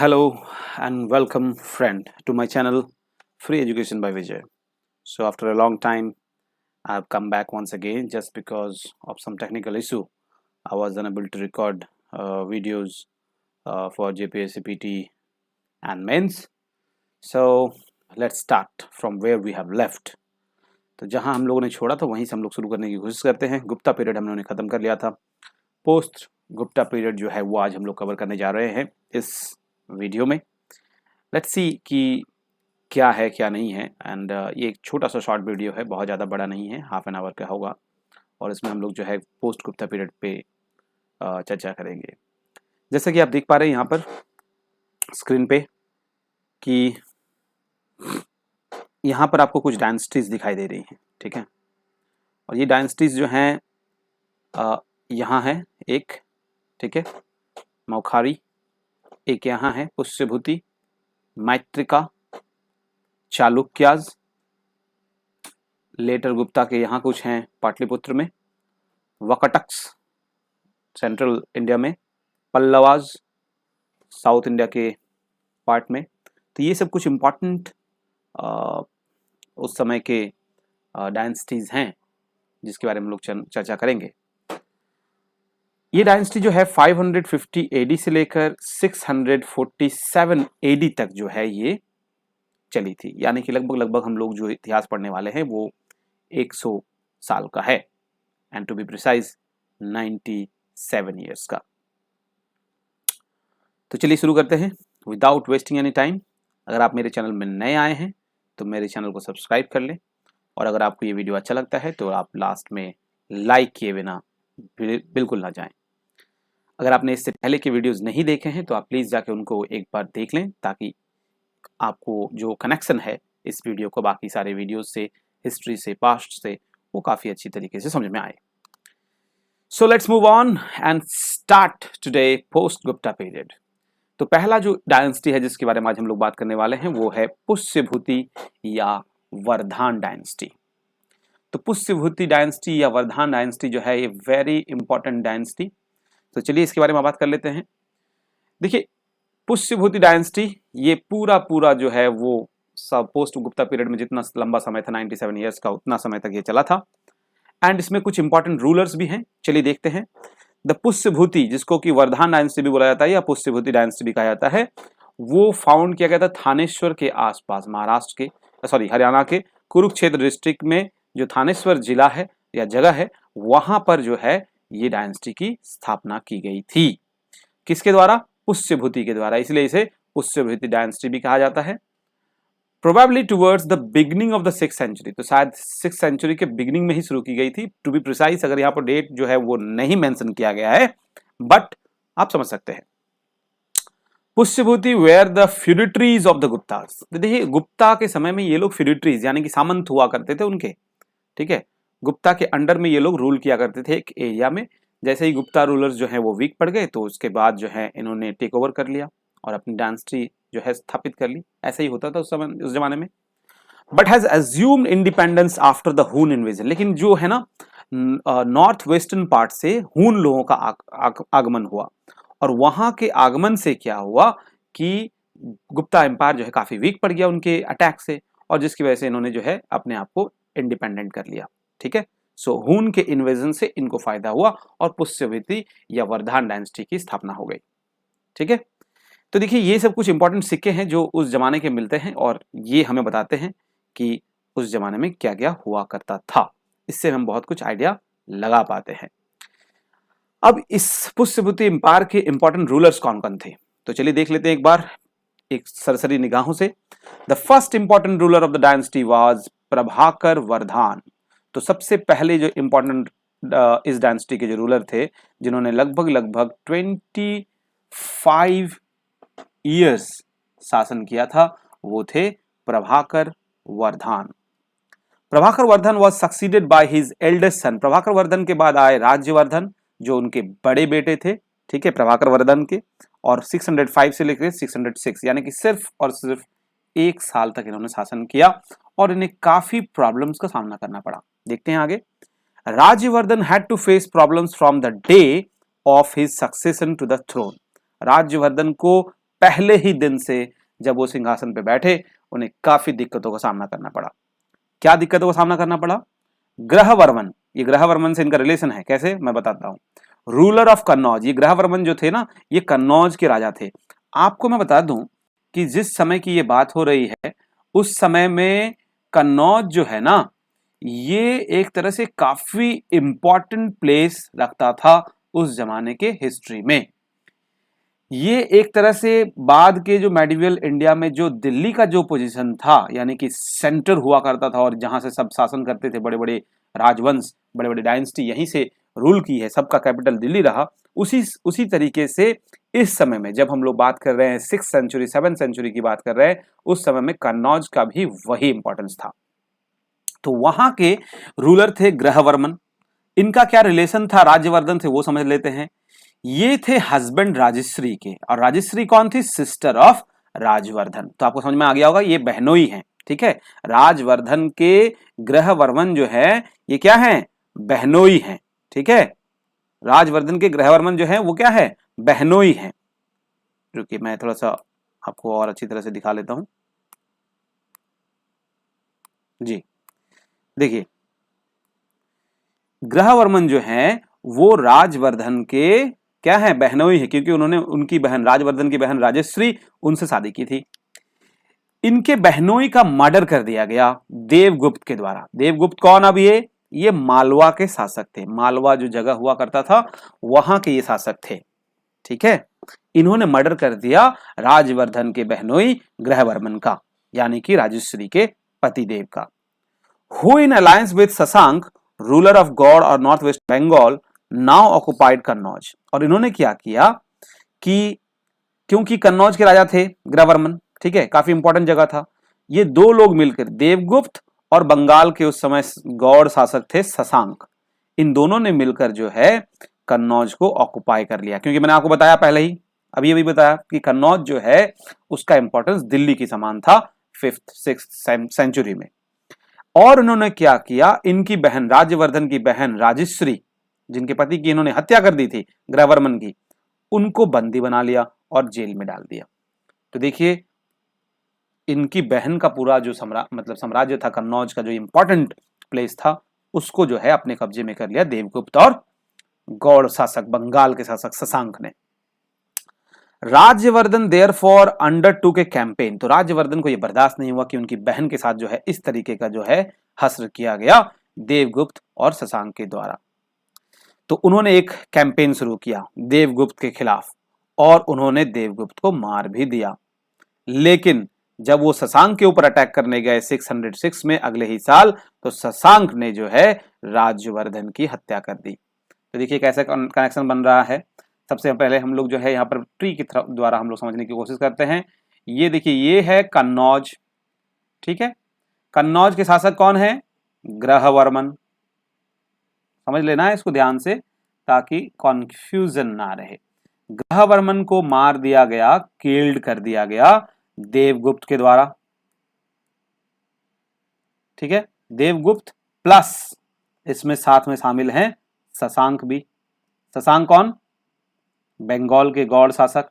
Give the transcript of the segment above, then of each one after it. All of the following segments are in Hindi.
Hello and welcome, friend, to my channel Free Education by Vijay. So, after a long time, I've come back once again just because of some technical issue. I was unable to record videos for JPSC PT and mains. So, let's start from where we have left. तो जहां हम लोगों ने छोड़ा था वहीं से हम लोग शुरू करने की कोशिश करते हैं. गुप्ता पीरियड हम लोगों ने ख़त्म कर लिया था. पोस्ट गुप्ता पीरियड जो है वो आज हम लोग कवर करने जा रहे हैं इस वीडियो में. लेट्स सी कि क्या है क्या नहीं है. एंड ये एक छोटा सा शॉर्ट वीडियो है, बहुत ज़्यादा बड़ा नहीं है, हाफ एन आवर का होगा. और इसमें हम लोग जो है पोस्ट गुप्ता पीरियड पे चर्चा करेंगे. जैसे कि आप देख पा रहे हैं यहाँ पर स्क्रीन पे कि यहाँ पर आपको कुछ डायनेस्टीज दिखाई दे रही हैं. ठीक है, और ये डायनेस्टीज जो हैं यहाँ है एक, ठीक है, मौखारी, एक यहाँ है पुष्यभूति, मैत्रिका, चालुक्याज, लेटर गुप्ता के यहाँ कुछ हैं पाटलिपुत्र में, वकटक्स सेंट्रल इंडिया में, पल्लवाज साउथ इंडिया के पार्ट में. तो ये सब कुछ इम्पॉर्टेंट उस समय के डायनेस्टीज हैं जिसके बारे में हम लोग चर्चा करेंगे. ये डायनेस्टी जो है 550 एडी से लेकर 647 एडी तक जो है ये चली थी. यानी कि लगभग हम लोग जो इतिहास पढ़ने वाले हैं वो 100 साल का है. And to be precise 97 years का. तो चलिए शुरू करते हैं विदाउट वेस्टिंग एनी टाइम. अगर आप मेरे चैनल में नए आए हैं तो मेरे चैनल को सब्सक्राइब कर लें. और अगर आपको ये वीडियो अच्छा लगता है तो आप लास्ट में लाइक किए बिना बिल्कुल ना जाएं. अगर आपने इससे पहले के वीडियोस नहीं देखे हैं तो आप प्लीज़ जाके उनको एक बार देख लें ताकि आपको जो कनेक्शन है इस वीडियो को बाकी सारे वीडियोस से, हिस्ट्री से, पास्ट से, वो काफ़ी अच्छी तरीके से समझ में आए. So let's move on and start today post Gupta period. तो पहला जो डायनेस्टी है जिसके बारे में आज हम लोग बात करने वाले हैं वो है पुष्यभूति या वर्धान डायनेस्टी. तो पुष्यभूति डायनेस्टी या वर्धान डायनेस्टी जो है ये वेरी इंपॉर्टेंट डायनेस्टी. तो चलिए इसके बारे में बात कर लेते हैं. देखिए, पुष्यभूति डायनेस्टी ये पूरा जो है वो सब पोस्ट गुप्ता पीरियड में जितना लंबा समय था 97 ईयर्स का, उतना समय तक ये चला था. एंड इसमें कुछ इंपॉर्टेंट रूलर्स भी हैं. चलिए देखते हैं. द पुष्यभूति, जिसको कि वर्धान डायनेस्टी भी बोला जाता है या पुष्यभूति डायनेस्टी भी कहा जाता है, वो फाउंड किया गया था थानेश्वर के आसपास, महाराष्ट्र के हरियाणा के कुरुक्षेत्र डिस्ट्रिक्ट में जो थानेश्वर जिला है या जगह है वहां पर जो है ये डायनेस्टी की स्थापना की गई थी. किसके द्वारा? पुष्यभूति के द्वारा. इसलिए इसे पुष्यभूति डायनेस्टी भी कहा जाता है. Probably towards the beginning of the 6th century. तो शायद 6th सेंचुरी के बिगिनिंग में ही शुरू की गई थी. टू बी प्रिसाइज अगर यहाँ पर डेट जो है वो नहीं मेंशन किया गया है, बट आप समझ सकते हैं. Pushyabhuti were the feudatories of the Guptas. देखिए, गुप्ता के समय में ये लोग फ्यूडिटरीज यानी कि सामंत हुआ करते थे उनके. ठीक है, गुप्ता के अंडर में ये लोग रूल किया करते थे एक एरिया में. जैसे ही गुप्ता रूलर्स जो है वो वीक पड़ गए तो उसके बाद जो है इन्होंने टेक ओवर कर लिया और अपनी डायनेस्टी जो है स्थापित कर ली. ऐसा ही होता था उस जमाने में. But has assumed independence after the हून इन्वेजन. लेकिन जो है ना नॉर्थ वेस्टर्न पार्ट से हून लोगों का आगमन हुआ और वहां के आगमन से क्या हुआ कि गुप्ता एम्पायर जो है काफी वीक पड़ गया उनके अटैक से, और जिसकी वजह से इन्होंने जो है अपने आप को इंडिपेंडेंट कर लिया. ठीक है, सो हून के इन्वेजन से इनको फायदा हुआ और पुष्यभूति या वर्धान डायनेस्टी की स्थापना हो गई. ठीक है, तो देखिए ये सब कुछ इंपॉर्टेंट सिक्के हैं जो उस जमाने के मिलते हैं और ये हमें बताते हैं कि उस जमाने में क्या क्या हुआ करता था. इससे हम बहुत कुछ आइडिया लगा पाते हैं. अब इस पुष्यभूति एम्पायर के इंपॉर्टेंट रूलर्स कौन कौन थे तो चलिए देख लेते हैं एक बार एक सरसरी निगाहों से. The first important ruler of the dynasty was Prabhakar Vardhan. तो सबसे पहले जो इंपॉर्टेंट इस डायनेस्टी के जो रूलर थे जिन्होंने लगभग 25 ईयर्स शासन किया था वो थे Prabhakar Vardhan. Prabhakar Vardhan was succeeded by his eldest son. Prabhakar Vardhan के बाद आए राज्यवर्धन जो उनके बड़े बेटे थे. ठीक है, प्रभाकर वर्धन के. और 605 से लेकर 606 यानी कि सिर्फ और सिर्फ 1 साल तक इन्होंने शासन किया और इन्हें काफी प्रॉब्लम्स का सामना करना पड़ा. देखते हैं आगे. Rajyavardhan had to face problems from the day of his succession to the throne. Rajyavardhan को पहले ही दिन से जब वो सिंहासन पे बैठे उन्हें काफी दिक्कतों का सामना करना पड़ा। क्या दिक्कतों का सामना करना पड़ा? ग्रहवर्मन, ये ग्रहवर्मन से इनका रिलेशन है, कैसे मैं बताता हूं। रूलर ऑफ कन्नौज, ये ग्रहवर्मन जो थे ना, ये कन्नौज के राजा थे। आपको मैं बता दूं कि जिस समय की ये बात हो रही है उस समय में कन्नौज जो है ना, ये एक तरह से काफी इंपॉर्टेंट प्लेस रखता था उस जमाने के हिस्ट्री में। ये एक तरह से बाद के जो मेडिवल इंडिया में जो दिल्ली का जो पोजीशन था, यानी कि सेंटर हुआ करता था और जहां से सब शासन करते थे, बड़े बड़े राजवंश, बड़े बड़े डायनेस्टी यहीं से रूल की है, सबका कैपिटल दिल्ली रहा। उसी तरीके से इस समय में जब हम लोग बात कर रहे हैं 6th सेंचुरी 7th सेंचुरी की बात कर रहे हैं, उस समय में कन्नौज का भी वही इंपॉर्टेंस था। तो वहां के रूलर थे ग्रहवर्मन। इनका क्या रिलेशन था राज्यवर्धन से वो समझ लेते हैं। ये थे हस्बैंड राजश्री के, और राजश्री कौन थी? Sister of Rajvardhan. तो आपको समझ में आ गया होगा ये बहनोई हैं, ठीक है। राजवर्धन के ग्रहवर्मन जो है ये क्या है? बहनोई हैं, ठीक है। राजवर्धन के ग्रहवर्मन जो है वो क्या है? बहनोई हैं। रुकिए मैं थोड़ा सा आपको और अच्छी तरह से दिखा लेता हूं जी। देखिए ग्रहवर्मन जो है वो राजवर्धन के क्या है? बहनोई है, क्योंकि उन्होंने उनकी बहन राजवर्धन की बहन राजश्री उनसे शादी की थी। इनके बहनोई का मर्डर कर दिया गया देवगुप्त के द्वारा। देवगुप्त कौन? अब ये मालवा के शासक थे। मालवा जो जगह हुआ करता था वहां के ये शासक थे, ठीक है। इन्होंने मर्डर कर दिया राजवर्धन के बहनोई ग्रहवर्मन का, यानी कि राजश्री के पतिदेव का। Who in alliance with Shashank ruler of Gaur और north west Bengal now occupied Kannauj. और इन्होंने क्या किया कि क्योंकि कन्नौज के राजा थे ग्रहवर्मन, ठीक है, काफी इंपॉर्टेंट जगह था। ये दो लोग मिलकर, देवगुप्त और बंगाल के उस समय गौड़ शासक थे शशांक, इन दोनों ने मिलकर जो है कन्नौज को ऑक्युपाई कर लिया। क्योंकि मैंने आपको बताया पहले ही, अभी बताया कि कन्नौज जो है उसका इंपॉर्टेंस दिल्ली की समान था 5th 6th सेंचुरी में। और उन्होंने क्या किया, इनकी बहन राजवर्धन की बहन राजश्री, जिनके पति की इन्होंने हत्या कर दी थी ग्रहवर्मन की, उनको बंदी बना लिया और जेल में डाल दिया। तो देखिए इनकी बहन का पूरा जो साम्राज्य था, कन्नौज का जो इंपॉर्टेंट प्लेस था, उसको जो है अपने कब्जे में कर लिया देवगुप्त और गौड़ शासक, बंगाल के शासक शशांक ने। Rajyavardhan therefore undertook a campaign. तो राज्यवर्धन को यह बर्दाश्त नहीं हुआ कि उनकी बहन के साथ जो है इस तरीके का जो है हश्र किया गया देवगुप्त और शशांक के द्वारा। तो उन्होंने एक कैंपेन शुरू किया देवगुप्त के खिलाफ और उन्होंने देवगुप्त को मार भी दिया। लेकिन जब वो शशांक के ऊपर अटैक करने गए 606 में अगले ही साल, तो शशांक ने जो है राज्यवर्धन की हत्या कर दी। तो देखिए कैसे कनेक्शन बन रहा है। सबसे पहले हम लोग जो है यहाँ पर ट्री के द्वारा हम लोग समझने की कोशिश करते हैं। ये देखिए ये है कन्नौज, ठीक है। कन्नौज के शासक कौन है? ग्रहवर्मन। समझ लेना है इसको ध्यान से ताकि कॉन्फ्यूजन ना रहे। ग्रहवर्मन को मार दिया गया, किल्ड कर दिया गया देवगुप्त के द्वारा, ठीक है। देवगुप्त प्लस इसमें साथ में शामिल हैं शशांक भी। शशांक कौन? बंगाल के गौड़ शासक।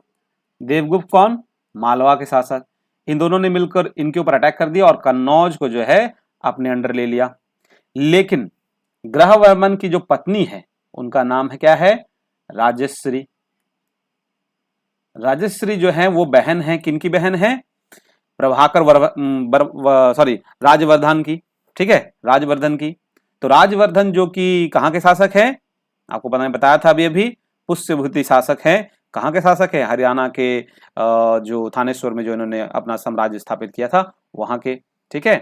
देवगुप्त कौन? मालवा के शासक। इन दोनों ने मिलकर इनके ऊपर अटैक कर दिया और कन्नौज को जो है अपने अंडर ले लिया। लेकिन ग्रहवर्मन की जो पत्नी है उनका नाम है क्या है? राजश्री। राजश्री जो है वो बहन है, किनकी बहन है? प्रभाकर राजवर्धन की, ठीक है, राजवर्धन की। तो राजवर्धन जो कि कहां के शासक है? आपको पता नहीं, बताया था अभी पुष्यभूति शासक है। कहां के शासक है? हरियाणा के जो थानेश्वर में जो इन्होंने अपना साम्राज्य स्थापित किया था वहां के, ठीक है।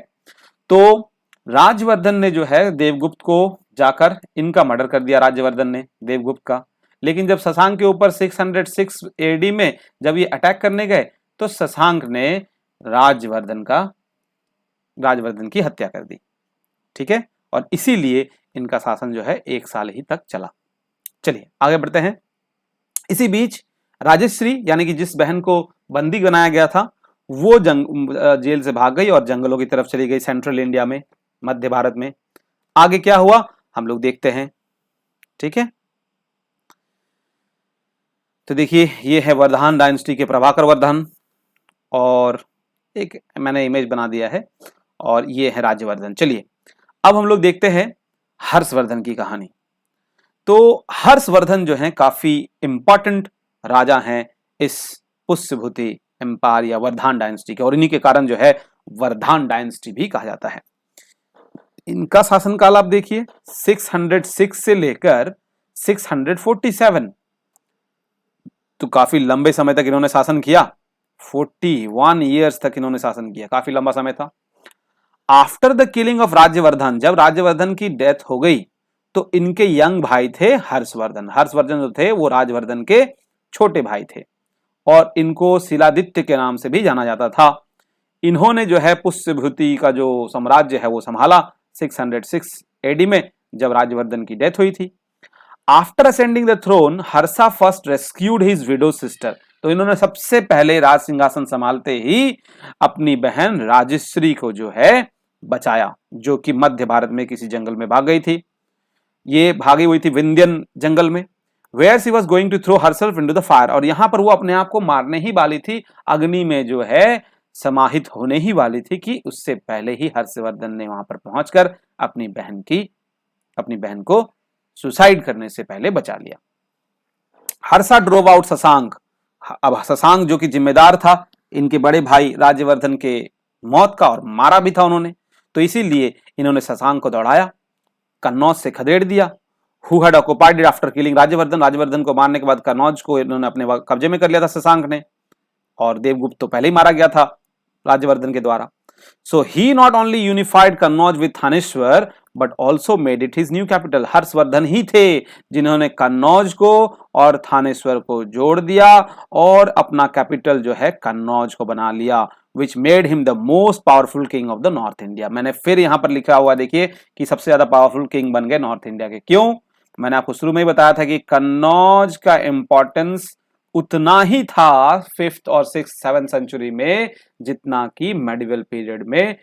तो राजवर्धन ने जो है देवगुप्त को जाकर इनका मर्डर कर दिया, राजवर्धन ने देवगुप्त का। लेकिन जब शशांक के ऊपर 606 एडी में जब ये अटैक करने गए तो शशांक ने राजवर्धन की हत्या कर दी, ठीक है। और इसीलिए इनका शासन जो है 1 साल ही तक चला। चलिए आगे बढ़ते हैं। इसी बीच राजश्री यानी कि जिस बहन को बंदी बनाया गया था वो जेल से भाग गई और जंगलों की तरफ चली गई, सेंट्रल इंडिया में, मध्य भारत में। आगे क्या हुआ हम लोग देखते हैं, ठीक है। तो देखिए ये है वर्धमान डायनेस्टी के प्रभाकर वर्धन, और एक मैंने इमेज बना दिया है, और ये है राज्यवर्धन। चलिए अब हम लोग देखते हैं हर्षवर्धन की कहानी। तो हर्षवर्धन जो है काफी इंपॉर्टेंट राजा हैं इस पुष्यभूति एम्पायर या वर्धमान डायनेस्टी के, और इन्हीं के कारण जो है वर्धमान डायनेस्टी भी कहा जाता है। इनका शासनकाल आप देखिए 606 से लेकर 647, तो काफी लंबे समय तक इन्होंने शासन किया। 41 ईयर्स तक इन्होंने शासन किया, काफी लंबा समय था। After the killing of Rajyavardhan, जब राज्यवर्धन की डेथ हो गई तो इनके यंग भाई थे हर्षवर्धन। हर्षवर्धन जो थे वो राजवर्धन के छोटे भाई थे, और इनको शिलादित्य के नाम से भी जाना जाता था। इन्होंने जो है पुष्यभूति का जो साम्राज्य है वो संभाला 606 एडी में, जब राज्यवर्धन की डेथ हुई थी। After ascending the throne, Harsha first rescued his widow sister. तो इन्होंने सबसे पहले राज सिंहासन संभालते ही अपनी बहन राजश्री को जो है बचाया, जो कि मध्य भारत में किसी जंगल में भाग गई थी। ये भागी हुई थी विंध्यन जंगल में, where she was going to throw herself into the fire, और यहां पर वो अपने आप को मारने ही वाली थी, अग्नि में जो है समाहित होने ही वाली थी, कि उससे पहले ही हर्षवर्धन ने वहां पर पहुंचकर अपनी बहन को सुसाइड करने से पहले बचा लिया। Harsha drove out Shashank. अब शशांक जो कि जिम्मेदार था इनके बड़े भाई राज्यवर्धन के मौत का, और मारा भी था उन्होंने, तो इसीलिए इन्होंने शशांक को दौड़ाया, कन्नौज से खदेड़ दिया। Who had occupied after killing Rajyavardhan. Rajyavardhan को मारने के बाद कन्नौज को इन्होंने अपने कब्जे में कर लिया था शशांक ने, और देवगुप्त तो पहले ही मारा गया था राज्यवर्धन के द्वारा। So he not only unified Kannauj with Thaneshwar but also made it his new capital. Harshavardhan ही थे जिन्होंने कन्नौज को और थानेश्वर को जोड़ दिया और अपना कैपिटल जो है कन्नौज को बना लिया, which made him the most powerful king of the north India. मैंने फिर यहां पर लिखा हुआ देखिए कि सबसे ज्यादा पावरफुल किंग बन गए नॉर्थ इंडिया के। क्यों? मैंने आपको शुरू में ही बताया था कि कन्नौज का इंपॉर्टेंस उतना ही था 5th और 6th 7th सेंचुरी में जितना कि मेडिवल पीरियड में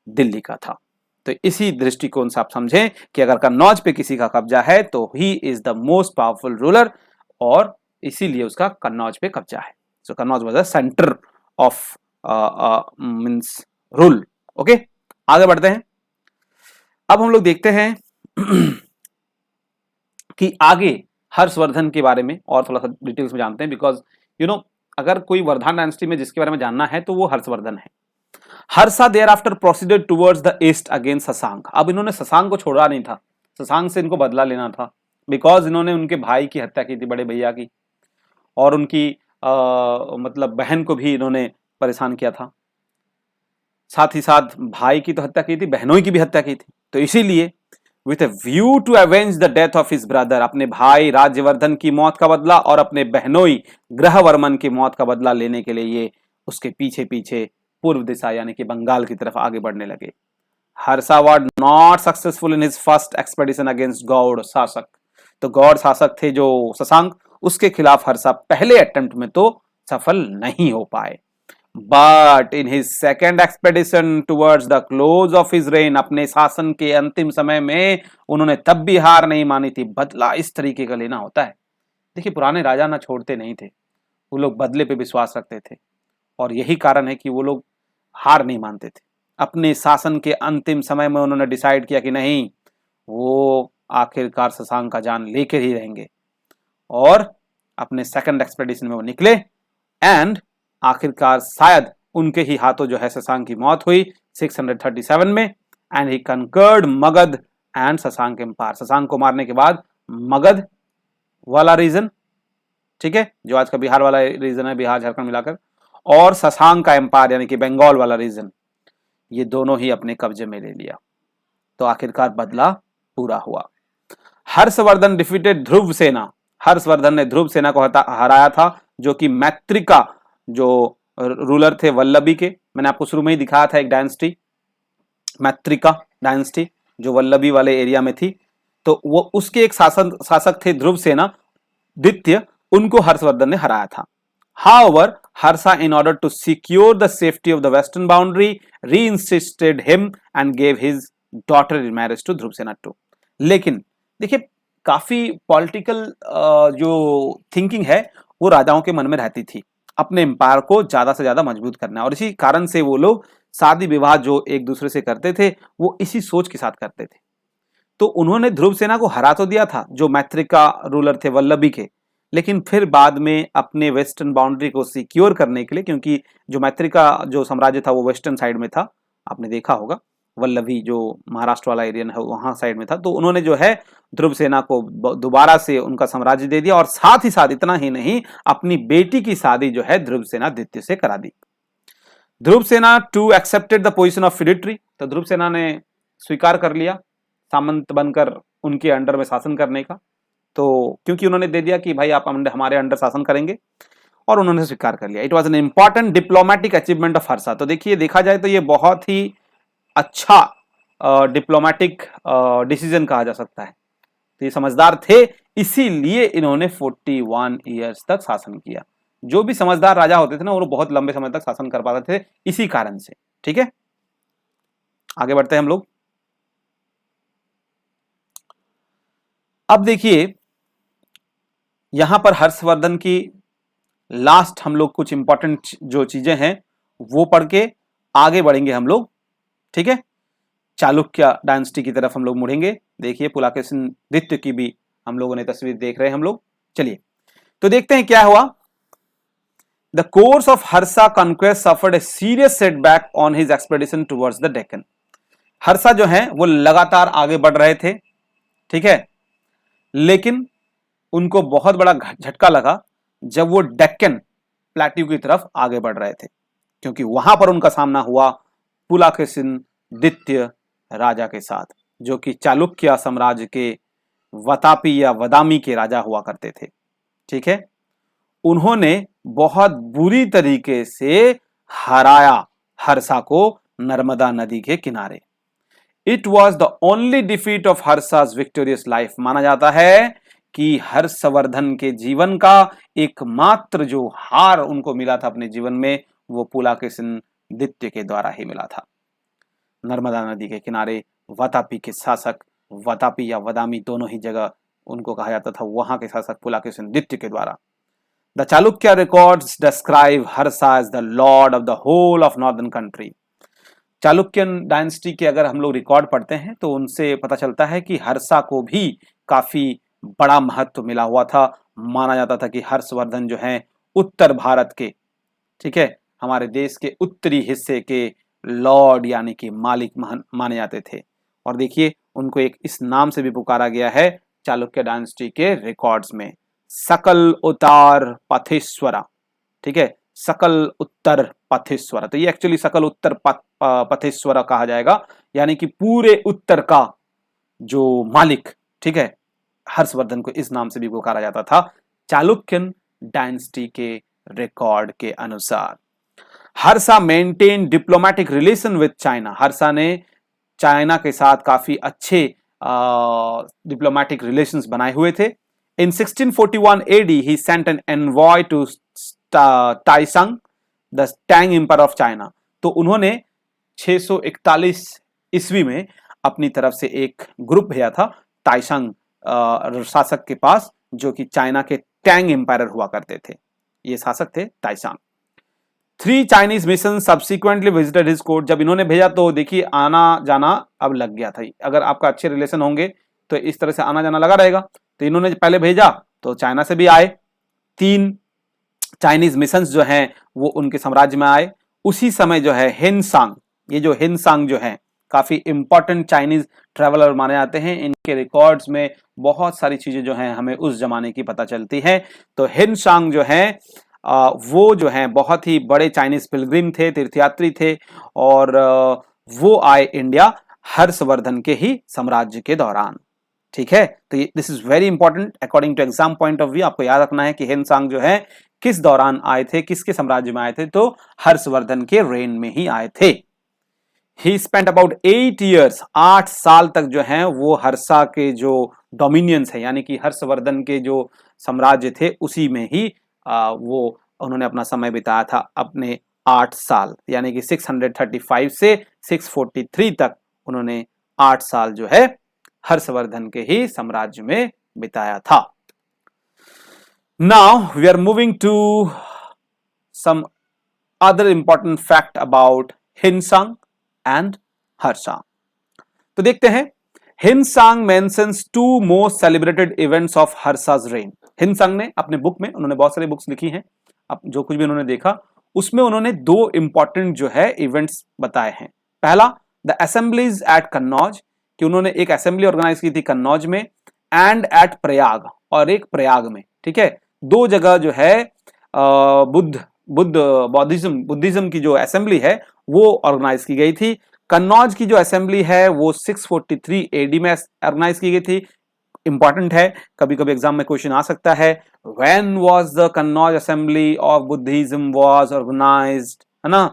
दिल्ली का था। तो इसी दृष्टिकोण से आप समझें कि अगर कन्नौज पे किसी का कब्जा है तो he is the most powerful ruler, और इसीलिए उसका कन्नौज पे कब्जा है। So Kannauj was the centre of means rule. Okay, आगे बढ़ते हैं। अब हम लोग देखते हैं कि आगे हर्षवर्धन के बारे में और थोड़ा सा डिटेल्स में जानते हैं, बिकॉज अगर कोई वर्धमान डायनेस्टी में जिसके बारे में जानना है तो वो हर्षवर्धन है। Harsha thereafter proceeded towards the east against Shashank. अब इन्होंने शशांक को छोड़ा नहीं था, शशांक से इनको बदला लेना था, बिकॉज इन्होंने उनके भाई की हत्या की थी, बड़े भैया की, और उनकी मतलब बहन को भी इन्होंने परेशान किया था। साथ ही साथ भाई की तो हत्या की थी, बहनों की भी हत्या की थी। तो इसीलिए with a view to avenge the death of his brother, अपने भाई राज्यवर्धन की मौत का बदला और अपने बहनोई ग्रहवर्मन की मौत का बदला लेने के लिए ये उसके पीछे पीछे पूर्व दिशा यानी कि बंगाल की तरफ आगे बढ़ने लगे। Harsha was not successful in his first expedition against Gaur शासक। तो गौड़ शासक थे जो शशांक, उसके खिलाफ हर्षा पहले अटेम्प्ट में तो सफल नहीं हो पाए। But in his second expedition towards the close of his rain, अपने शासन के अंतिम समय में उन्होंने तब भी हार नहीं मानी थी। बदला इस तरीके का लेना होता है। देखिए पुराने राजा ना छोड़ते नहीं थे, वो लोग बदले पे विश्वास रखते थे, और यही कारण है कि वो लोग हार नहीं मानते थे। अपने शासन के अंतिम समय में उन्होंने डिसाइड किया कि नहीं, वो आखिरकार शशांक का जान लेकर ही रहेंगे, और अपने सेकंड एक्सपेडिशन में वो निकले, एंड आखिरकार शायद उनके ही हाथों जो है शशांक की मौत हुई 637 में, and he conquered Magadh and Shashank empire. Shashank को मारने के बाद मगध वाला रीजन, ठीक है, जो आज का बिहार वाला रीजन है, बिहार झारखंड मिलाकर, और शशांक का एम्पायर यानी कि बंगाल वाला रीजन, ये दोनों ही अपने कब्जे में ले लिया। तो आखिरकार बदला पूरा हुआ। हर्षवर्धन डिफीटेड ध्रुव सेना। हर्षवर्धन ने ध्रुव सेना को हराया था, जो कि मैत्रिका जो रूलर थे वल्लभी के। मैंने आपको शुरू में ही दिखाया था एक डायनेस्टी, मैत्रिका डायनेस्टी, जो वल्लभी वाले एरिया में थी। तो वो उसके एक शासक थे ध्रुव सेना द्वितीय, उनको हर्षवर्धन ने हराया था। However, Harsha, in order to secure the safety of the western boundary, re-insisted him and gave his daughter in marriage to ध्रुवसेना II। लेकिन देखिए काफी पॉलिटिकल जो थिंकिंग है वो राजाओं के मन में रहती थी, अपने एम्पायर को ज्यादा से ज्यादा मजबूत करना। और इसी कारण से वो लोग शादी विवाह जो एक दूसरे से करते थे वो इसी सोच के साथ करते थे। तो उन्होंने ध्रुव सेना को हरा तो दिया था जो मैत्रिका रूलर थे वल्लभी के, लेकिन फिर बाद में अपने वेस्टर्न बाउंड्री को सिक्योर करने के लिए, क्योंकि जो मैत्रिका जो साम्राज्य था वो वेस्टर्न साइड में था, आपने देखा होगा, वल्लभी जो महाराष्ट्र वाला एरिया है वहां साइड में था, तो उन्होंने जो है ध्रुव सेना को दोबारा से उनका साम्राज्य दे दिया। और साथ ही साथ इतना ही नहीं, अपनी बेटी की शादी जो है ध्रुव सेना द्वितीय से करा दी। Dhruv Sena two accepted the position of feudatory, तो ध्रुव सेना ने स्वीकार कर लिया सामंत बनकर उनके अंडर में शासन करने का। तो क्योंकि उन्होंने दे दिया कि भाई आप हमारे अंडर शासन करेंगे, और उन्होंने स्वीकार कर लिया। It was an important diplomatic achievement of Harsha. तो देखिए, देखा जाए तो ये बहुत ही अच्छा डिप्लोमेटिक डिसीजन कहा जा सकता है। तो ये समझदार थे, इसीलिए इन्होंने 41 ईयर्स तक शासन किया। जो भी समझदार राजा होते थे ना, वो बहुत लंबे समय तक शासन कर पाते थे इसी कारण से। ठीक है, आगे बढ़ते हैं हम लोग। अब देखिए यहां पर हर्षवर्धन की लास्ट हम लोग कुछ इंपॉर्टेंट जो चीजें हैं वो पढ़ के आगे बढ़ेंगे हम लोग। ठीक है, चालुक्य डायनेस्टी की तरफ हम लोग मुड़ेंगे। देखिए पुलाकेशिन द्वितीय की भी हम लोगों ने तस्वीर देख रहे हैं हम लोग। चलिए तो देखते हैं क्या हुआ। The course of Harsha conquest suffered a serious setback on his expedition towards the Deccan. Harsha जो है वो लगातार आगे बढ़ रहे थे, ठीक है, लेकिन उनको बहुत बड़ा झटका लगा जब वो डेक्कन प्लेट्यू की तरफ आगे बढ़ रहे थे, क्योंकि वहां पर उनका सामना हुआ पुलाकेशिन द्वितीय राजा के साथ, जो कि चालुक्य साम्राज्य के वतापी या वदामी के राजा हुआ करते थे। ठीक है, उन्होंने बहुत बुरी तरीके से हराया हर्षा को नर्मदा नदी के किनारे। It was the only defeat of Harsha's victorious life. माना जाता है कि हर्षवर्धन के जीवन का एकमात्र जो हार उनको मिला था अपने जीवन में, वो पुलाकेशिन द्वितीय के द्वारा ही मिला था। नर्मदा नदी के किनारे वतापी के शासक, वतापी या वदामी दोनों ही जगह उनको कहा जाता था, वहां के शासक पुलाकेशिन द्वितीय के द्वारा। The Chalukya records describe Harsha as the lord of the whole of northern country. Chalukyan dynasty के अगर हम लोग रिकॉर्ड पढ़ते हैं तो उनसे पता चलता है कि हर्षा को भी काफी बड़ा महत्व मिला हुआ था। माना जाता था कि हर्षवर्धन जो है उत्तर भारत के, ठीक है, हमारे देश के उत्तरी हिस्से के लॉर्ड यानी कि मालिक माने जाते थे। और देखिए उनको एक इस नाम से भी पुकारा गया है चालुक्य डायनेस्टी के रिकॉर्ड्स में, सकल उत्तर पथेश्वरा। ठीक है, सकल उत्तर पथेश्वरा, तो ये एक्चुअली सकल उत्तर पथेश्वरा कहा जाएगा, यानी कि पूरे उत्तर का जो मालिक। ठीक है, हर्षवर्धन को इस नाम से भी पुकारा जाता था चालुक्यन डायनेस्टी के रिकॉर्ड के अनुसार। Harsha maintain diplomatic relation with China. Harsha ने चाइना के साथ काफी अच्छे डिप्लोमेटिक रिलेशंस बनाए हुए थे। इन 1641 AD he sent an envoy to Taisang, the Tang Empire of China। तो उन्होंने 641 ईस्वी में अपनी तरफ से एक ग्रुप भेजा था ताइसंग शासक के पास, जो कि चाइना के टैंग एम्पायर हुआ करते थे। ये शासक थे ताइसंग। 3 Chinese mission subsequently visited his court. जब इन्होंने भेजा तो देखिए आना जाना अब लग गया था। अगर आपका अच्छे रिलेशन होंगे तो इस तरह से आना जाना लगा रहेगा। तो इन्होंने पहले भेजा तो चाइना से भी आए, 3 चाइनीज मिशंस जो हैं वो उनके साम्राज्य में आए। उसी समय जो है हिनसांग, ये जो हिनसांग जो है काफी इंपॉर्टेंट चाइनीज ट्रेवलर माने जाते हैं। इनके रिकॉर्ड्स में बहुत सारी चीजें जो हैं हमें उस जमाने की पता चलती है। तो हिनसांग जो है वो जो है बहुत ही बड़े चाइनीज पिलग्रिम थे, तीर्थयात्री थे, और वो आए इंडिया हर्षवर्धन के ही साम्राज्य के दौरान। ठीक है, तो this is very important according to exam point of view. आपको याद रखना है कि हिनसांग जो है किस दौरान आए थे, किसके साम्राज्य में आए थे, तो हर्षवर्धन के रेन में ही आए थे। ही स्पेंट अबाउट 8 years, 8 साल तक जो है वो हर्षा के जो डोमिनियंस है, यानी कि हर्षवर्धन के जो साम्राज्य थे उसी में ही वो उन्होंने अपना समय बिताया था, अपने 8 साल, यानी कि 635 से 643 तक उन्होंने 8 साल जो है हर्षवर्धन के ही साम्राज्य में बिताया था। Now we are moving to some other important fact about Hinsang and Harsang. तो देखते हैं, Hiuen Tsang mentions two most celebrated events of Harsha's reign. Hiuen Tsang ने अपने बुक में, उन्होंने बहुत सारी बुक्स लिखी हैं, अब जो कुछ भी उन्होंने देखा उसमें उन्होंने दो इंपॉर्टेंट जो है इवेंट्स बताए हैं। पहला, द असेंबलीज एट कन्नौज, कि उन्होंने एक असेंबली ऑर्गेनाइज की थी कन्नौज में, एंड एट प्रयाग, और एक प्रयाग में, ठीक है, दो जगह जो है बुद्धिज्म की जो असेंबली है वो ऑर्गेनाइज की गई थी। कन्नौज की जो असेंबली है वो 643 एडी में ऑर्गेनाइज की गई थी। इंपॉर्टेंट है, कभी कभी एग्जाम में क्वेश्चन आ सकता है, when was the Kannauj assembly of Buddhism was organised, है ना।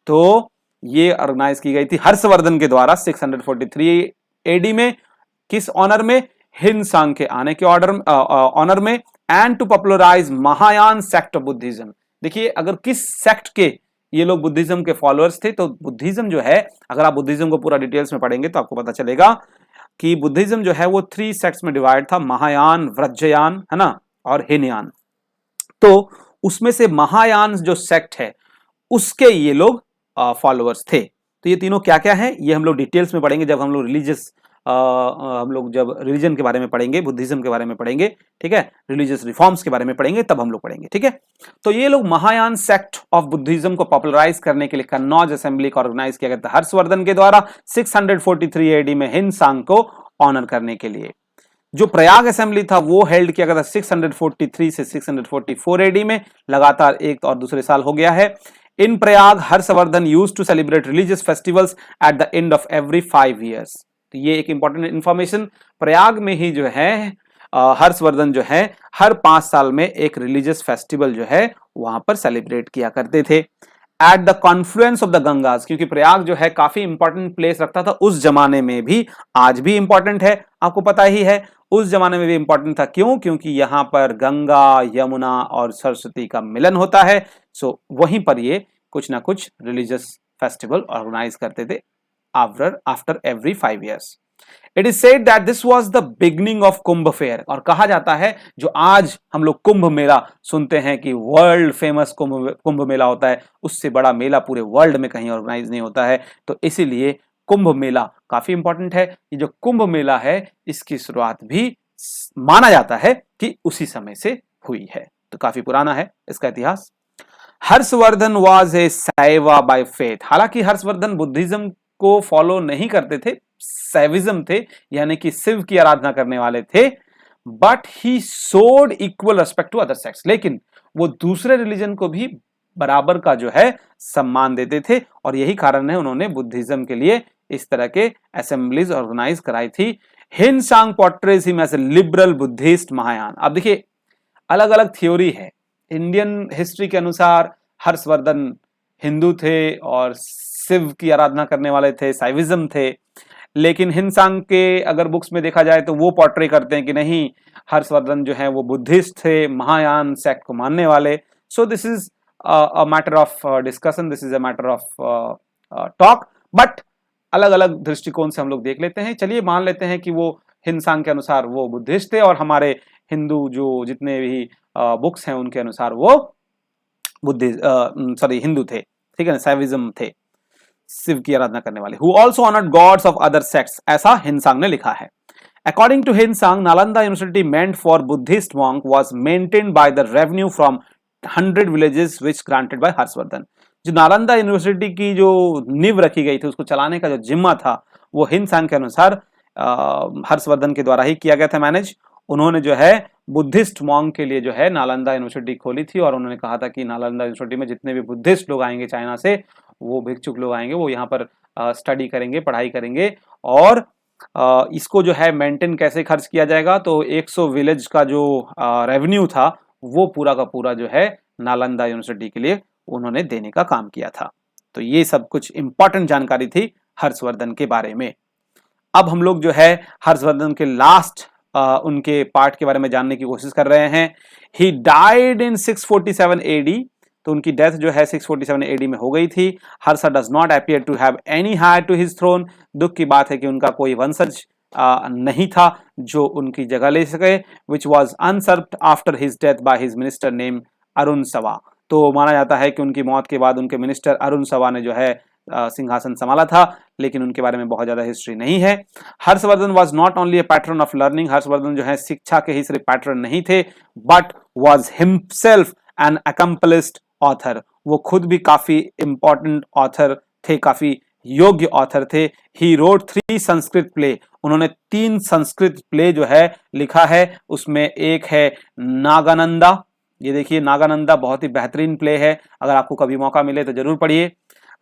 तो ये ऑर्गेनाइज की गई थी हर्षवर्धन के द्वारा 643 एडी में। किस ऑनर में? हिनसांग के आने के ऑनर में, and to popularise Mahayana sect of Buddhism. देखिए, अगर किस सेक्ट के ये लोग बुद्धिज्म के फॉलोअर्स थे, तो बुद्धिज्म जो है, अगर आप बुद्धिज्म को पूरा डिटेल्स में पढ़ेंगे तो आपको पता चलेगा कि बुद्धिज्म जो है वो 3 सेक्ट्स में डिवाइड था, महायान, व्रजयान, है ना, और हिनयान। तो उसमें से महायान जो सेक्ट है उसके ये लोग फॉलोअर्स थे। तो ये तीनों क्या क्या है ये हम लोग डिटेल्स में पढ़ेंगे जब हम लोग जब रिलीजन के बारे में पढ़ेंगे, बुद्धिज्म के बारे में पढ़ेंगे, ठीक है, रिलीजियस रिफॉर्म्स के बारे में पढ़ेंगे, तब हम लोग पढ़ेंगे, ठीक है। तो ये लोग महायान सेक्ट ऑफ बुद्धिज्म को पॉपुलराइज करने के लिए कन्नौज असेंबली को ऑर्गेनाइज किया गया था हर्षवर्धन के द्वारा 643 एडी में हिनसांग को ऑनर करने के लिए। जो प्रयाग असेंबली था वो हेल्ड किया गया था 643 से 644 एडी में, लगातार एक और दूसरे साल हो गया है। In Prayag Harshavardhan used to celebrate religious festivals at the end of every 5 years। तो ये एक इंपॉर्टेंट इंफॉर्मेशन, प्रयाग में ही जो है हर्षवर्धन जो है हर 5 साल में एक रिलीजियस फेस्टिवल जो है वहां पर सेलिब्रेट किया करते थे। At the confluence of the Gangas, क्योंकि प्रयाग जो है काफी इंपॉर्टेंट प्लेस रखता था उस जमाने में भी, आज भी इंपॉर्टेंट है, आपको पता ही है, उस जमाने में भी इंपॉर्टेंट था। क्यों? क्योंकि यहां पर गंगा, यमुना और सरस्वती का मिलन होता है। सो वहीं पर ये कुछ ना कुछ रिलीजियस फेस्टिवल ऑर्गेनाइज करते थे after every 5 years। It is said that this was the beginning of Kumbh fair, और कहा जाता है जो आज हम लोग कुंभ मेला सुनते हैं कि वर्ल्ड फेमस कुंभ मेला होता है, उससे बड़ा मेला पूरे वर्ल्ड में कहीं ऑर्गेनाइज नहीं होता है। तो इसीलिए कुंभ मेला काफी इंपॉर्टेंट है। ये जो कुंभ मेला है इसकी शुरुआत भी माना जाता है कि उसी समय से हुई है, तो काफी पुराना है इसका इतिहास। Harshavardhan was a Shaiva by faith, हालांकि हर्षवर्धन बुद्धिज्म को फॉलो नहीं करते थे, सैविज्म थे, यानी कि शिव की आराधना करने वाले थे। But he showed equal respect to other sects, लेकिन वो दूसरे रिलीजन को भी बराबर का जो है सम्मान देते थे, और यही कारण है उन्होंने बुद्धिज्म के लिए इस तरह के असेंबलीज ऑर्गेनाइज कराई थी। Hiuen Tsang portrays him as a liberal Buddhist Mahayana. अब देखिए, अलग अलग थ्योरी है। इंडियन हिस्ट्री के अनुसार हर्षवर्धन हिंदू थे और शिव की आराधना करने वाले थे, साइविज्म थे। लेकिन हिनसांग के अगर बुक्स में देखा जाए तो वो पोर्ट्रे करते हैं कि नहीं, हर्षवर्धन जो है वो बुद्धिस्ट थे, महायान सेक्ट को मानने वाले। So this is a matter of discussion, this is a matter of talk, but अलग अलग दृष्टिकोण से हम लोग देख लेते हैं। चलिए मान लेते हैं कि वो हिनसांग के अनुसार वो बुद्धिस्ट थे, और हमारे हिंदू जो जितने भी बुक्स हैं उनके अनुसार वो हिंदू थे, ठीक है ना, सैविज्म थे, शिव की आराधना करने वाले। Who also honored gods of other sects, ऐसा हिनसांग ने लिखा है। According to Hinsang, Nalanda University meant for Buddhist monk was maintained by the revenue from 100 villages which granted by Harshvardhan. जो नालंदा यूनिवर्सिटी की जो नींव रखी गई थी उसको चलाने का जो जिम्मा था वो हिनसांग के अनुसार हर्षवर्धन के द्वारा ही किया गया था मैनेज। उन्होंने जो है बुद्धिस्ट मॉन्क के लिए जो है नालंदा यूनिवर्सिटी खोली थी, और उन्होंने कहा था कि नालंदा यूनिवर्सिटी में जितने भी बुद्धिस्ट लोग आएंगे चाइना से, वो भिक्षुक लोग आएंगे, वो यहाँ पर स्टडी करेंगे, पढ़ाई करेंगे, और इसको जो है मेंटेन कैसे खर्च किया जाएगा, तो 100 विलेज का जो रेवेन्यू था वो पूरा का पूरा जो है नालंदा यूनिवर्सिटी के लिए उन्होंने देने का काम किया था। तो ये सब कुछ इंपॉर्टेंट जानकारी थी हर्षवर्धन के बारे में। अब हम लोग जो है हर्षवर्धन के लास्ट उनके पार्ट के बारे में जानने की कोशिश कर रहे हैं। ही डाइड इन 647 एडी, तो उनकी डेथ जो है 647 एडी में हो गई थी। Harsha does not appear to have any heir to his throne, दुख की बात है कि उनका कोई वंशज नहीं था जो उनकी जगह ले सके, which was unserved after his death by his minister name Arun सवा। तो माना जाता है कि उनकी मौत के बाद उनके मिनिस्टर अरुण सवा ने जो है सिंहासन संभाला था, लेकिन उनके बारे में बहुत ज्यादा हिस्ट्री नहीं है। Harshavardhan was not only a patron of learning, Harshavardhan जो है शिक्षा के ही सिर्फ पैटर्न नहीं थे, but was himself an accomplished author. वो खुद भी काफी इंपॉर्टेंट ऑथर थे, काफी योग्य ऑथर थे। ही रोट 3 संस्कृत प्ले, उन्होंने 3 संस्कृत प्ले जो है लिखा है। उसमें एक है नागानंदा, ये देखिए नागानंदा बहुत ही बेहतरीन प्ले है, अगर आपको कभी मौका मिले तो जरूर पढ़िए।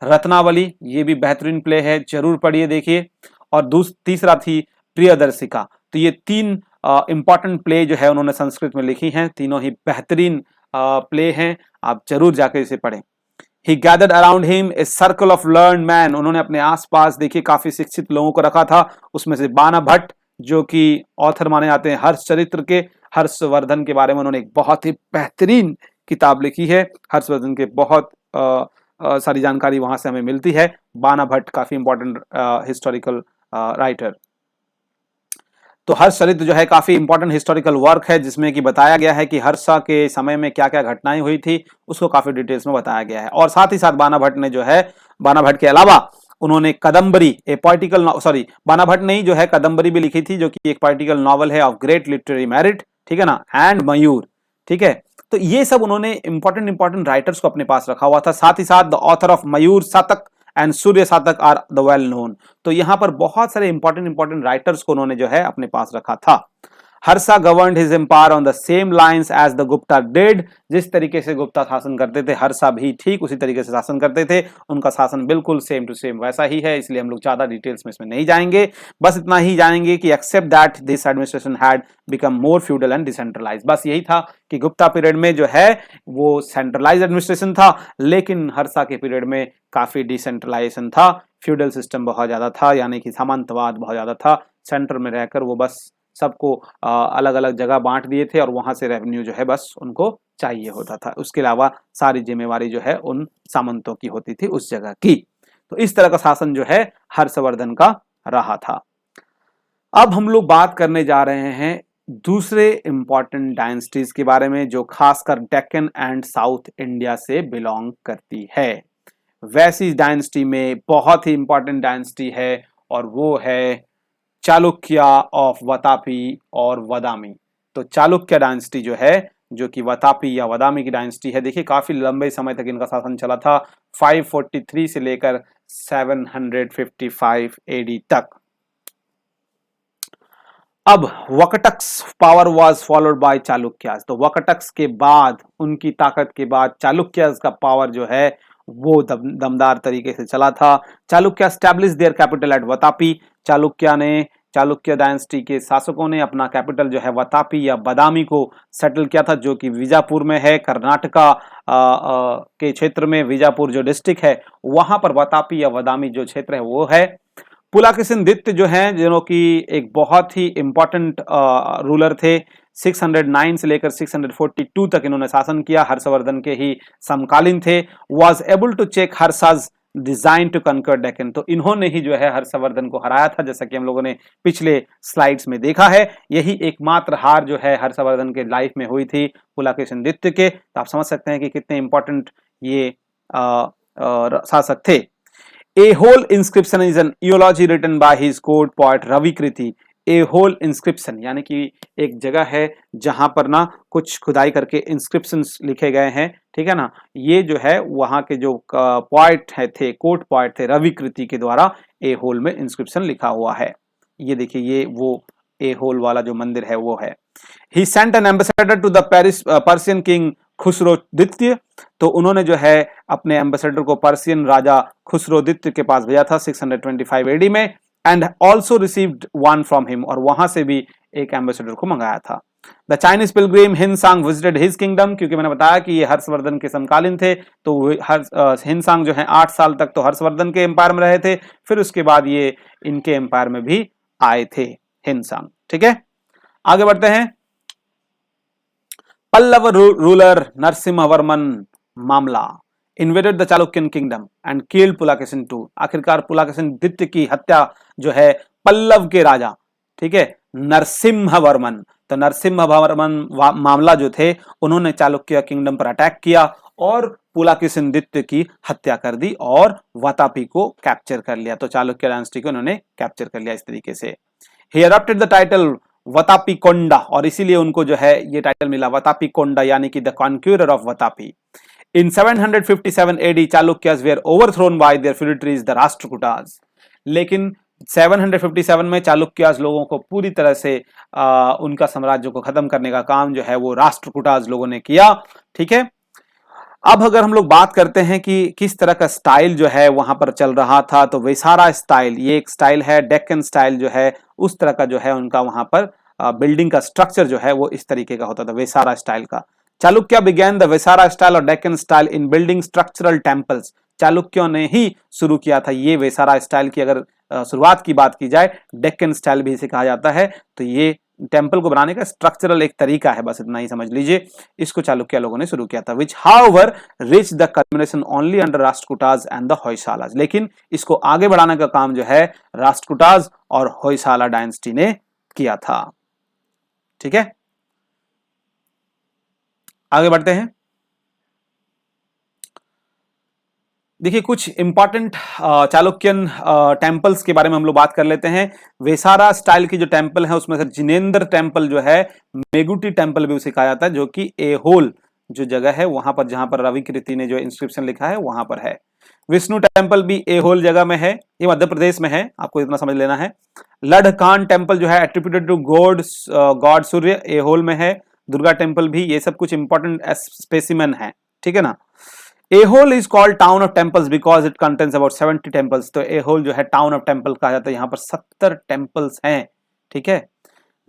रत्नावली, ये भी बेहतरीन प्ले है, जरूर पढ़िए देखिए। और तीसरा थी प्रियदर्शिका। तो ये 3 इंपॉर्टेंट प्ले जो है उन्होंने संस्कृत में लिखी हैं, तीनों ही बेहतरीन प्ले हैं, आप जरूर जाकर इसे पढ़ें। He gathered around him a circle of learned men, उन्होंने अपने आसपास देखिए काफी शिक्षित लोगों को रखा था। उसमें से बाना भट्ट जो कि ऑथर माने जाते हैं हर्षचरित्र के, हर्षवर्धन के बारे में उन्होंने एक बहुत ही बेहतरीन किताब लिखी है। हर्षवर्धन के बहुत सारी जानकारी वहां से हमें मिलती है। बाना भट्ट काफी इंपॉर्टेंट हिस्टोरिकल राइटर। तो हर्षचरित्र जो है काफी इंपॉर्टेंट हिस्टोरिकल वर्क है, जिसमें कि बताया गया है कि हर्षा के समय में क्या क्या घटनाएं हुई थी, उसको काफी डिटेल्स में बताया गया है। और साथ ही साथ बाना भट्ट ने जो है, बाना भट्ट के अलावा उन्होंने कदम्बरी ए पॉलिटिकल बाना भट्ट ने जो है कदम्बरी भी लिखी थी, जो कि एक पॉलिटिकल नॉवल है ऑफ ग्रेट लिटरेरी मेरिट, ठीक है ना, एंड मयूर, ठीक है। तो ये सब उन्होंने इंपॉर्टेंट राइटर्स को अपने पास रखा हुआ था। साथ ही साथ द ऑथर ऑफ मयूर शतक एंड सूर्य शतक आर द वेल नोन। तो यहां पर बहुत सारे इंपॉर्टेंट राइटर्स को उन्होंने जो है अपने पास रखा था। Harsha governed his empire on the same lines as the Gupta did, जिस तरीके से गुप्ता शासन करते थे हर्षा भी ठीक उसी तरीके से शासन करते थे। उनका शासन बिल्कुल सेम टू सेम वैसा ही है, इसलिए हम लोग ज्यादा डिटेल्स में इसमें नहीं जाएंगे, बस इतना ही जानेंगे कि except that this administration had become more feudal and decentralise. बस यही था कि गुप्ता पीरियड में जो है वो सेंट्रलाइज एडमिनिस्ट्रेशन था, लेकिन हर्षा के पीरियड में काफी डिसेंट्रलाइजेशन था, फ्यूडल सिस्टम बहुत ज्यादा था, यानी कि सामंतवाद बहुत ज्यादा था। सेंटर में रहकर वो बस सबको अलग अलग जगह बांट दिए थे और वहां से रेवेन्यू जो है बस उनको चाहिए होता था, उसके अलावा सारी जिम्मेवारी जो है उन सामंतों की होती थी उस जगह की। तो इस तरह का शासन जो है हर्षवर्धन का रहा था। अब हम लोग बात करने जा रहे हैं दूसरे इंपॉर्टेंट डायनेस्टीज के बारे में, जो खासकर डेक्कन एंड साउथ इंडिया से बिलोंग करती है। वैसी डायनेस्टी में बहुत ही इंपॉर्टेंट डायनेस्टी है और वो है चालुक्य ऑफ वतापी और वदामी। तो चालुक्य डायनेस्टी जो है, जो कि वतापी या वदामी की डायनेस्टी है, देखिए काफी लंबे समय तक इनका शासन चला था, 543 से लेकर 755 एडी तक। अब Vakatakas power was followed by Chalukyas. तो वकटक्स के बाद, उनकी ताकत के बाद चालुक्यास का पावर जो है वो दमदार तरीके से चला था। Chalukya establish their capital eight Vatapi. Chalukya dynasty के शासकों ने अपना कैपिटल जो है वतापी या बदामी को सेटल किया था, जो कि विजापुर में है, कर्नाटका के क्षेत्र में। विजापुर जो डिस्ट्रिक्ट है वहां पर वतापी या वदामी जो क्षेत्र है वो है। पुलाकेशिन द्वितीय जो हैं, जो कि एक बहुत ही इंपॉर्टेंट रूलर थे, 609 से लेकर 642 तक इन्होंने शासन किया, हर्षवर्धन के ही समकालीन थे। Was able to check Harsha's design to conquer Deccan. तो इन्होंने ही जो है हर्षवर्धन को हराया था, जैसा कि हम लोगों ने पिछले स्लाइड्स में देखा है। यही एकमात्र हार जो है हर्षवर्धन के लाइफ में हुई थी पुलाकेशिन द्वितीय के। तो आप समझ सकते हैं कि कितने इंपॉर्टेंट ये शासक थे। A whole inscription is an eulogy written by his court poet Ravi Kriti। A whole inscription यानी कि एक जगह है जहां पर ना कुछ खुदाई करके इंस्क्रिप्शंस लिखे गए हैं, ठीक है ना। ये जो है वहां के जो पोएट थे, कोर्ट पोएट थे, रवि कृति के द्वारा ए होल में इंस्क्रिप्शन लिखा हुआ है। ये देखिए, ये वो ए होल वाला जो मंदिर है वो है। He sent an ambassador to the Persian king Khusro द्वितीय। तो उन्होंने जो है अपने एम्बेसडर को पर्शियन राजा खुसरो द्वितीय के पास भेजा था 625 एडी में, and also received one from him, और वहां से भी एक एम्बेसडर को मंगाया था। The Chinese pilgrim Hiuen Tsang visited his kingdom, क्योंकि मैंने बताया कि ये हर्षवर्धन के समकालीन थे, तो हिनसांग जो है 8 साल तक तो हर्षवर्धन के एम्पायर में रहे थे, फिर उसके बाद ये इनके एम्पायर में भी आए थे हिनसांग, ठीक है। आगे बढ़ते हैं। Pallav ruler Narasimhavarman Mamalla invaded the Chalukyan kingdom and killed Pulakeshin II। आखिरकार पुलाकेशिन द्वितीय की हत्या जो है पल्लव के राजा ठीक है, नरसिम्हवर्मन। तो नरसिम्हवर्मन मामला जो थे, उन्होंने चालुक्य किंगडम पर अटैक किया और पुलाकेशिनदित्य की हत्या कर दी और वातापी को कैप्चर कर लिया। तो चालुक्य डायनेस्टी को उन्होंने कैप्चर कर लिया इस तरीके से। ही एडॉप्टेड द टाइटल वतापी कोंडा, और इसीलिए उनको जो है ये टाइटल मिला वतापी कोंडा, यानी कि the conqueror of Vatapi. In 757 AD, Chalukyas were overthrown by their feudatories, the Rashtrakutas. लेकिन 757 में चालुक्यास लोगों को पूरी तरह से उनका साम्राज्य को खत्म करने का काम जो है वो राष्ट्रकूटास लोगों ने किया। ठीक है, अब अगर हम लोग बात करते हैं कि किस तरह का स्टाइल जो है वहां पर चल रहा था, तो वेसारा स्टाइल, ये एक स्टाइल है, डेक्कन स्टाइल जो है उस तरह का जो है उनका वहां पर बिल्डिंग का स्ट्रक्चर जो है वो इस तरीके का होता था, वेसारा स्टाइल का। Chalukya began the Vesara style और Deccan style in building structural temples. चालुक्यों ने ही शुरू किया था ये वेसारा स्टाइल की। अगर शुरुआत की बात की जाए, डेक्कन स्टाइल भी इसे कहा जाता है। तो ये टेम्पल को बनाने का स्ट्रक्चरल एक तरीका है, बस इतना ही समझ लीजिए। इसको चालुक्य लोगों ने शुरू किया था, which however reach the culmination only under Rashtrakutas and the Hoysalas. लेकिन इसको आगे बढ़ाने का काम जो है राष्ट्रकूटास और होयसाला डायनेस्टी ने किया था। ठीक है, आगे बढ़ते हैं। देखिए कुछ इंपॉर्टेंट चालुक्यन टेम्पल्स के बारे में हम लोग बात कर लेते हैं। वेसारा स्टाइल की जो टेम्पल है उसमें से जिनेंद्र टेम्पल जो है, मेगुटी टेम्पल भी उसे कहा जाता है, जो कि एहोल जो जगह है वहां पर, जहां पर रवि कृति ने जो इंस्क्रिप्शन लिखा है वहां पर है। विष्णु टेम्पल भी एहोल जगह में है, ये मध्य प्रदेश में है, आपको इतना समझ लेना है। लडखान टेम्पल जो है एट्रिब्यूटेड टू गॉड सूर्य, एहोल में है। दुर्गा टेम्पल भी, ये सब कुछ इंपॉर्टेंट स्पेसिमेन है। ठीक है ना। Aihole is called town of temples because it contains about 70 temples. तो एहोल जो है टाउन ऑफ टेम्पल कहा जाता है, यहाँ पर 70 टेम्पल्स हैं। ठीक है,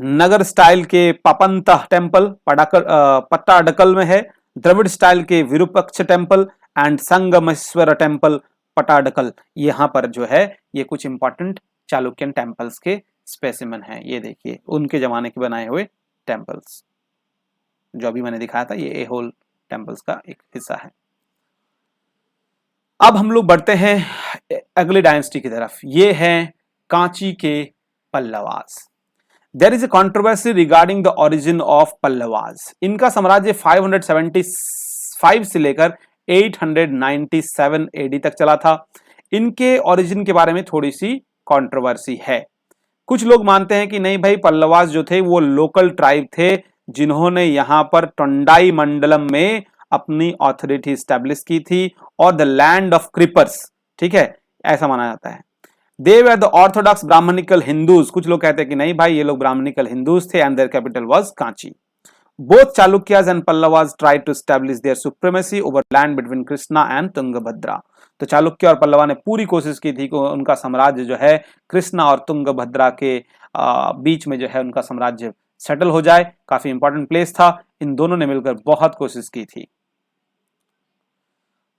नगर स्टाइल के पापंता टेम्पल पट्टाडकल में है। द्रविड़ स्टाइल के Virupaksha temple and Sangameshwar temple Pattadakal, यहाँ पर जो है ये कुछ इंपॉर्टेंट चालुक्यन टेम्पल्स के स्पेसिमेन हैं। ये देखिए उनके जमाने के बनाए हुए टेम्पल्स, जो अभी मैंने दिखाया था, ये एहोल टेम्पल्स का एक हिस्सा है। अब हम लोग बढ़ते हैं अगले डायनेस्टी की तरफ, ये है कांची के Pallavas. There is a controversy regarding the origin of Pallavas. इनका साम्राज्य 575 से लेकर 897 एडी तक चला था। इनके ओरिजिन के बारे में थोड़ी सी कंट्रोवर्सी है। कुछ लोग मानते हैं कि नहीं भाई, पल्लवास जो थे वो लोकल ट्राइब थे जिन्होंने यहां पर टोंडाई मंडलम में अपनी ऑथोरिटी स्टैब्लिश की थी और द लैंड ऑफ क्रिपर्स। ठीक है, ऐसा माना जाता है। They were the orthodox Brahmanical Hindus. कुछ लोग कहते हैं कि नहीं भाई, ये लोग ब्राह्मणिकल हिंदूज थे and their capital was Kanchi. Both Chalukyas and Pallavas tried to establish their supremacy over land between Krishna and Tungabhadra. तो चालुक्य और पल्लवा ने पूरी कोशिश की थी कि उनका साम्राज्य जो है कृष्णा और तुंगभद्रा के बीच में जो है उनका साम्राज्य सेटल हो जाए। काफी इंपॉर्टेंट प्लेस था, इन दोनों ने मिलकर बहुत कोशिश की थी।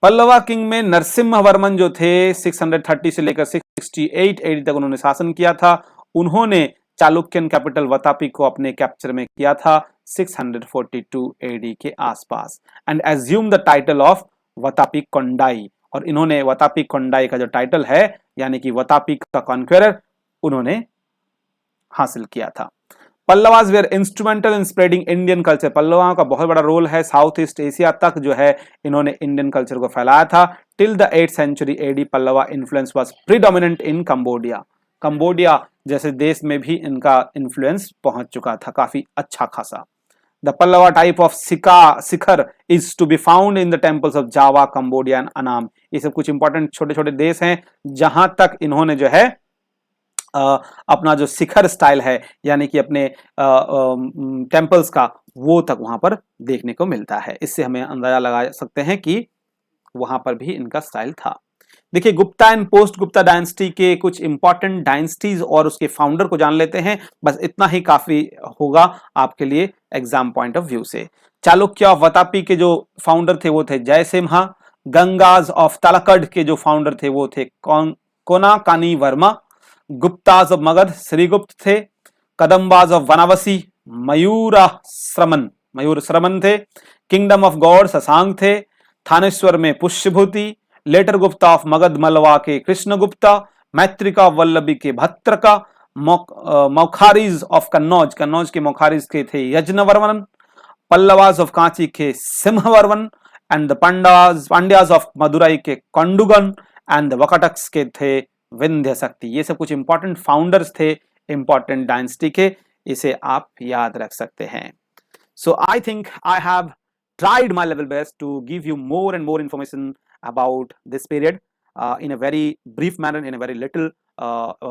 पल्लवा किंग में नरसिम्हवर्मन जो थे 630 से लेकर 668 एडी तक उन्होंने शासन किया था। उन्होंने चालुक्यन कैपिटल वतापी को अपने कैप्चर में किया था 642 एडी के आसपास and assume the title of Vatapi Kondai. और इन्होंने वतापी कोंडाई का जो टाइटल है यानी कि वतापी का कॉन्क्वेरर उन्होंने हासिल किया था। Pallavas were instrumental in spreading Indian culture. पल्लवाओं का बहुत बड़ा रोल है, साउथ ईस्ट एशिया तक जो है इन्होंने इंडियन कल्चर को फैलाया था। Till the 8th century AD Pallava influence was predominant in Cambodia. Cambodia जैसे देश में भी इनका इन्फ्लुएंस पहुंच चुका था काफी अच्छा खासा। The Pallava type of shikhar is to be found in the temples of Java, Cambodia and Annam. ये सब कुछ इंपॉर्टेंट छोटे छोटे देश हैं जहां तक इन्होंने जो है अपना जो शिखर स्टाइल है यानी कि अपने टेम्पल्स का, वो तक वहां पर देखने को मिलता है। इससे हमें अंदाजा लगा सकते हैं कि वहां पर भी इनका स्टाइल था। देखिए Gupta and post Gupta dynasty के कुछ इंपॉर्टेंट डायनेस्टीज और उसके फाउंडर को जान लेते हैं। बस इतना ही काफी होगा आपके लिए एग्जाम पॉइंट ऑफ व्यू से। चालुक्य ऑफ वतापी के जो फाउंडर थे वो थे जयसिम्हा। गंगाज ऑफ तालकड के जो फाउंडर थे वो थे कोनाकानी वर्मा। गुप्ताज ऑफ मगध श्रीगुप्त थे। कदम्बाज ऑफ वनावसी मयूर श्रमन थे। किंगडम ऑफ गौड़ शशांक थे। थानेश्वर में पुष्यभूति। लेटर गुप्ता ऑफ मगध मलवा के कृष्ण गुप्ता। मैत्रिका ऑफ वल्लभी के भत्रका। मौखारीज ऑफ कन्नौज, कन्नौज के मौखारीज के थे यज्ञवर्मन, पल्लवास ऑफ कांची के Simhavarman, and the Pandyas of Madurai के कंडुगन, एंड द वकटक्स के थे विंध्य शक्ति। ये सब कुछ इंपॉर्टेंट फाउंडर्स थे इंपॉर्टेंट डायनेस्टी के, इसे आप याद रख सकते हैं। So I think I have tried my level best to give you more and more information about this period in a very brief manner, in a very little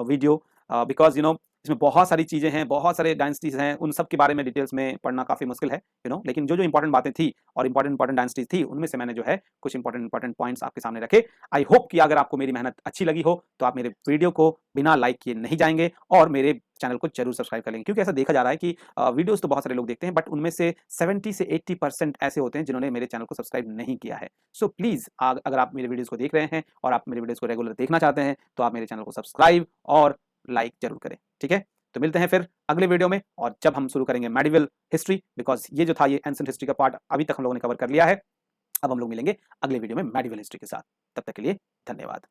video, because इसमें बहुत सारी चीजें हैं, बहुत सारे डायनेस्टीज हैं, उन सब के बारे में डिटेल्स में पढ़ना काफी मुश्किल है, लेकिन जो जो इंपॉर्टेंट बातें थी और इंपॉर्टेंट डायनेस्टीज थी उनमें से मैंने जो है कुछ इंपॉर्टेंट पॉइंट्स आपके सामने रखे। आई होप कि अगर आपको मेरी मेहनत अच्छी लगी हो तो आप मेरे वीडियो को बिना लाइक किए नहीं जाएंगे और मेरे चैनल को जरूर सब्सक्राइब कर लेंगे, क्योंकि ऐसा देखा जा रहा है कि वीडियोस तो बहुत सारे लोग देखते हैं बट उनमें से 70 से 80% ऐसे होते हैं जिन्होंने मेरे चैनल को सब्सक्राइब नहीं किया है। सो प्लीज अगर आप मेरे वीडियोस को देख रहे हैं और आप मेरे वीडियोस को रेगुलर देखना चाहते हैं तो आप मेरे चैनल को सब्सक्राइब और लाइक जरूर करें, ठीक है। तो मिलते हैं फिर अगले वीडियो में, और जब हम शुरू करेंगे मेडिवल हिस्ट्री, बिकॉज ये जो था ये एंशिएंट हिस्ट्री का पार्ट अभी तक हम लोगों ने कवर कर लिया है। अब हम लोग मिलेंगे अगले वीडियो में मेडिवल हिस्ट्री के साथ। तब तक के लिए धन्यवाद।